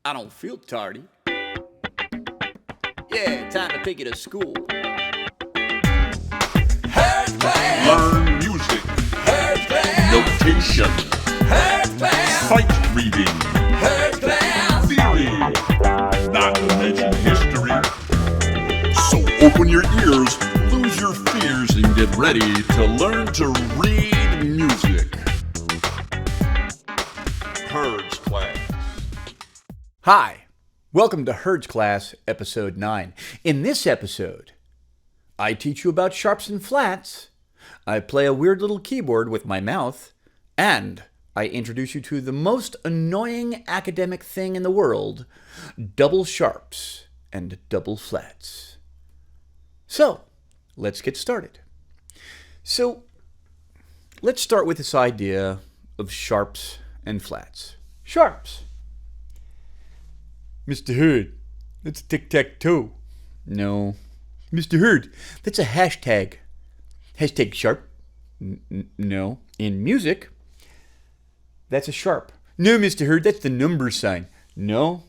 I don't feel tardy. Yeah, time to take you to school. Hurd class. Learn music, Hurd class. notation, Hurd class. sight reading, Hurd class. theory, not to mention history. So open your ears, lose your fears, and get ready to learn to read music. Hurd's class. Hi, welcome to Hurd's Class, Episode 9. In this episode, I teach you about sharps and flats, I play a weird little keyboard with my mouth, and I introduce you to the most annoying academic thing in the world, double sharps and double flats. So, let's get started. Let's start with this idea of sharps and flats. Sharps. Mr. Hurd, that's tic-tac-toe. No. Mr. Hurd, that's a hashtag. Hashtag sharp. No. In music, that's a sharp. No, Mr. Hurd, that's the number sign. No,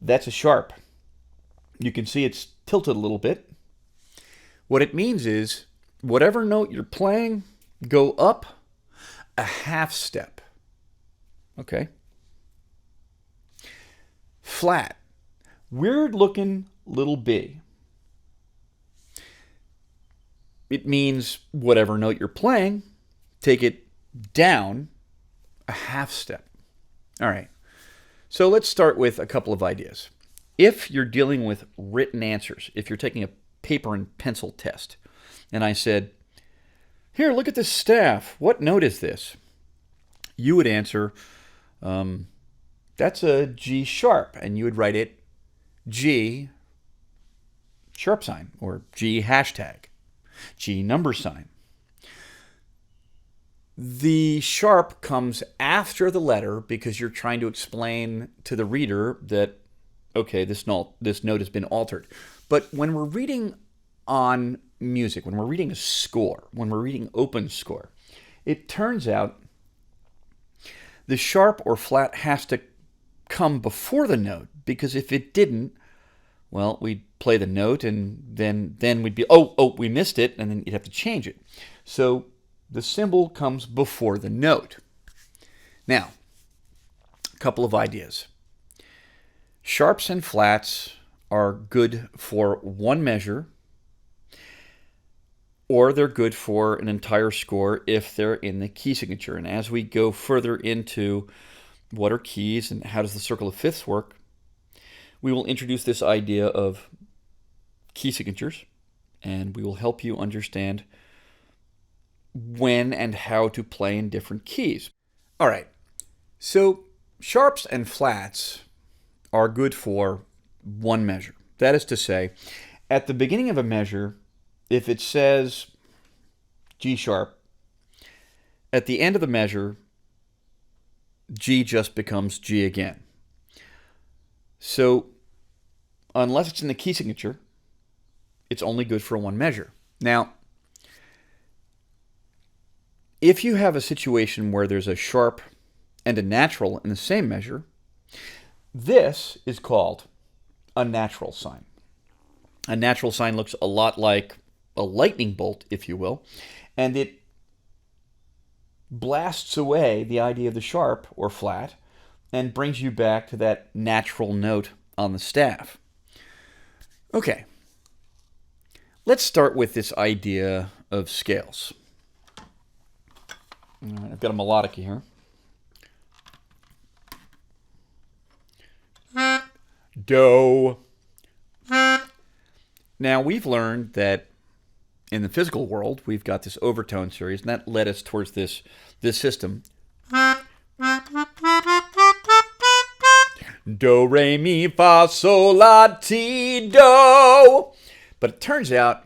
that's a sharp. You can see it's tilted a little bit. What it means is, whatever note you're playing, go up a half step. Okay? Flat. Weird looking little B. It means whatever note you're playing, take it down a half step. All right. So let's start with a couple of ideas. If you're dealing with written answers, if you're taking a paper and pencil test, and I said, here, look at this staff. What note is this? You would answer, that's a G sharp, and you would write it G sharp sign, or G hashtag, G number sign. The sharp comes after the letter because you're trying to explain to the reader that, okay, this note has been altered. But when we're reading on music, when we're reading a score, when we're reading open score, it turns out the sharp or flat has to come before the note, because if it didn't, well, we'd play the note and then we'd be, we missed it, and then you'd have to change it. So the symbol comes before the note. Now, a couple of ideas. Sharps and flats are good for one measure, or they're good for an entire score if they're in the key signature. And as we go further into what are keys and how does the circle of fifths work, we will introduce this idea of key signatures, and we will help you understand when and how to play in different keys. All right, so sharps and flats are good for one measure. That is to say, at the beginning of a measure, if it says G sharp, at the end of the measure, G just becomes G again. So, unless it's in the key signature, it's only good for one measure. Now, if you have a situation where there's a sharp and a natural in the same measure, this is called a natural sign. A natural sign looks a lot like a lightning bolt, if you will, and it blasts away the idea of the sharp or flat and brings you back to that natural note on the staff. Okay, let's start with this idea of scales. All right, I've got a melodica here. Do. Now, we've learned that in the physical world, we've got this overtone series, and that led us towards this system. Do, re, mi, fa, sol, la, ti, do. But it turns out,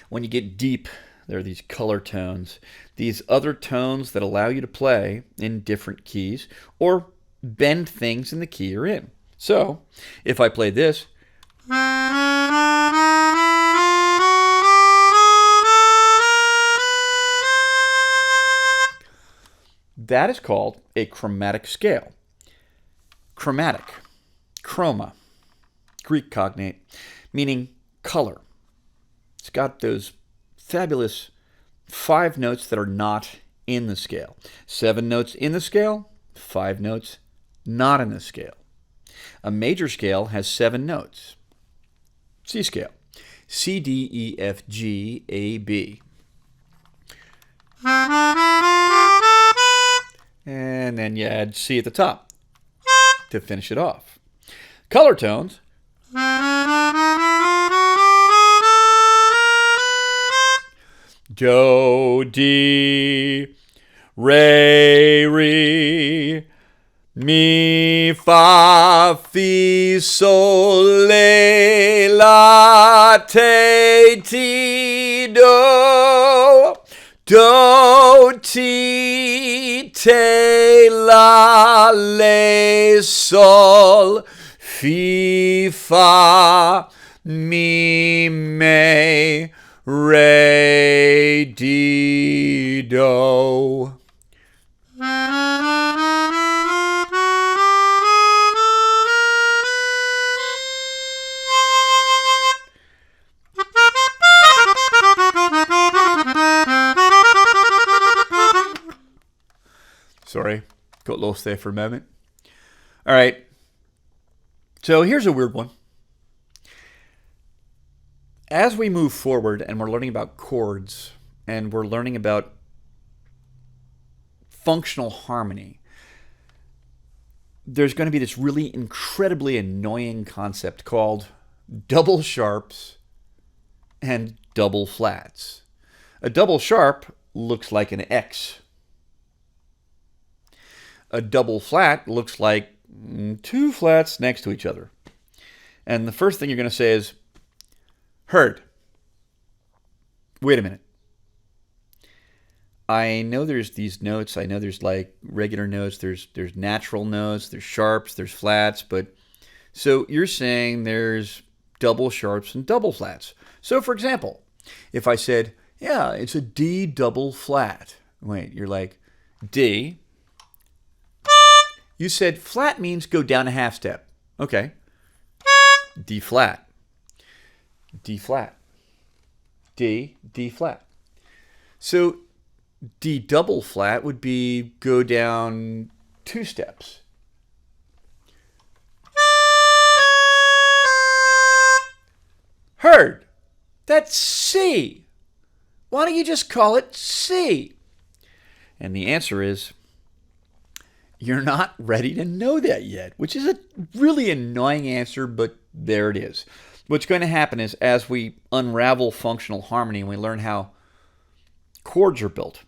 when you get deep, there are these color tones, these other tones that allow you to play in different keys or bend things in the key you're in. So, if I play this, that is called a chromatic scale. chromatic. Chroma, Greek cognate, meaning color. It's got those fabulous 5 notes that are not in the scale. 7 notes in the scale, 5 notes not in the scale. A major scale has 7 notes. C scale. C, D, E, F, G, A, B. And then you add C at the top to finish it off. Color tones. Do, D, Re, Re, Mi, Fa, Fi, Sol, Le, La, Te, Ti, Do, Do, Ti, Te, La, Le, Sol, Fi, Fa, Mi, Me, Re, Di, Do. Sorry, got lost there for a moment. All right, so here's a weird one. As we move forward and we're learning about chords and we're learning about functional harmony, there's going to be this really incredibly annoying concept called double sharps and double flats. A double sharp looks like an X. A double flat looks like 2 flats next to each other. And the first thing you're going to say is, Hurd. Wait a minute. I know there's these notes. I know there's like regular notes. There's natural notes. There's sharps. There's flats. But so you're saying there's double sharps and double flats. So for example, if I said, yeah, it's a D double flat. Wait, you're like, D. You said flat means go down a half step. Okay. D flat. D flat. D, D flat. So D double flat would be go down 2 steps. Hurd. That's C. Why don't you just call it C? And the answer is, you're not ready to know that yet, which is a really annoying answer, but there it is. What's going to happen is as we unravel functional harmony and we learn how chords are built,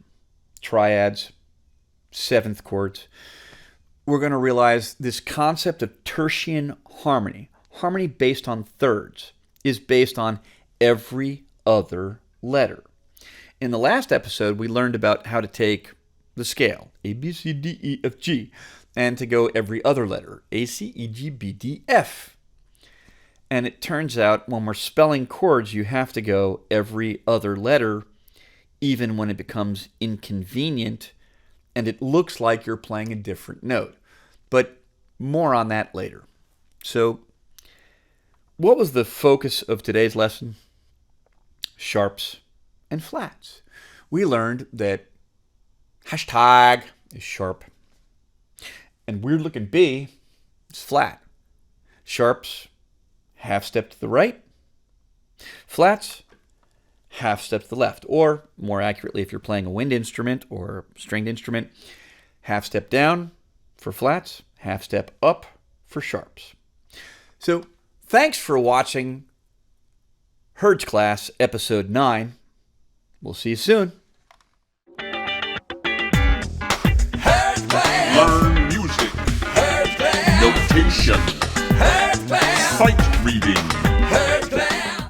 triads, 7th chords, we're going to realize this concept of tertian harmony, harmony based on thirds, is based on every other letter. In the last episode, we learned about how to take the scale, A, B, C, D, E, F, G, and to go every other letter, A, C, E, G, B, D, F. And it turns out when we're spelling chords, you have to go every other letter, even when it becomes inconvenient and it looks like you're playing a different note. But more on that later. So, what was the focus of today's lesson? Sharps and flats. We learned that hashtag is sharp, and weird looking B is flat. Sharps, half step to the right. Flats, half step to the left. Or, more accurately, if you're playing a wind instrument or stringed instrument, half step down for flats, half step up for sharps. So, thanks for watching Hurd's Class, Episode 9. We'll see you soon. Learn music, notation, sight reading,